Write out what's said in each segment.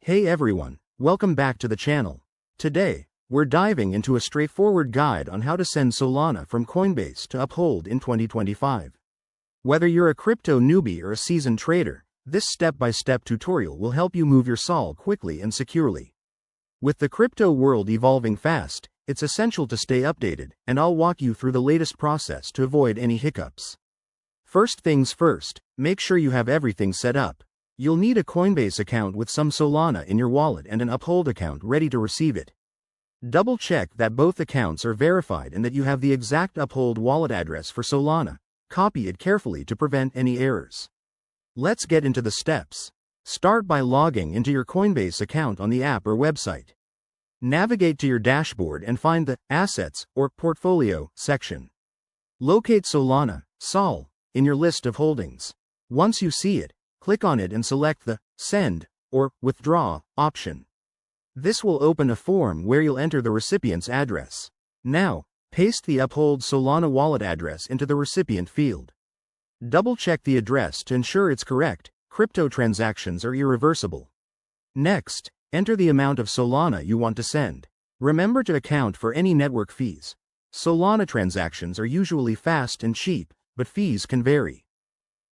Hey everyone, welcome back to the channel. Today, we're diving into a straightforward guide on how to send Solana from Coinbase to Uphold in 2025. Whether you're a crypto newbie or a seasoned trader, this step-by-step tutorial will help you move your SOL quickly and securely. With the crypto world evolving fast, it's essential to stay updated, and I'll walk you through the latest process to avoid any hiccups. First things first, make sure you have everything set up. You'll need a Coinbase account with some Solana in your wallet and an Uphold account ready to receive it. Double-check that both accounts are verified and that you have the exact Uphold wallet address for Solana. Copy it carefully to prevent any errors. Let's get into the steps. Start by logging into your Coinbase account on the app or website. Navigate to your dashboard and find the Assets or Portfolio section. Locate Solana, SOL, in your list of holdings. Once you see it, click on it and select the Send or Withdraw option. This will open a form where you'll enter the recipient's address. Now, paste the Uphold Solana wallet address into the recipient field. Double-check the address to ensure it's correct. Crypto transactions are irreversible. Next, enter the amount of Solana you want to send. Remember to account for any network fees. Solana transactions are usually fast and cheap, but fees can vary.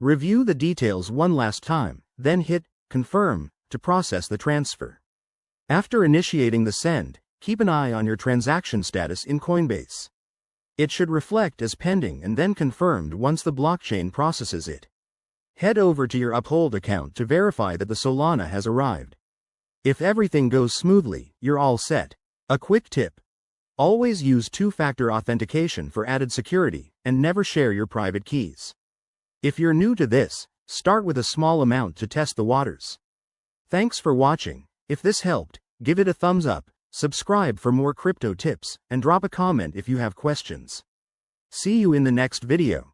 Review the details one last time, then hit Confirm to process the transfer. After initiating the send, keep an eye on your transaction status in Coinbase. It should reflect as pending and then confirmed once the blockchain processes it. Head over to your Uphold account to verify that the Solana has arrived. If everything goes smoothly, you're all set. A quick tip: always use two-factor authentication for added security, and never share your private keys. If you're new to this, start with a small amount to test the waters. Thanks for watching. If this helped, give it a thumbs up, subscribe for more crypto tips, and drop a comment if you have questions. See you in the next video.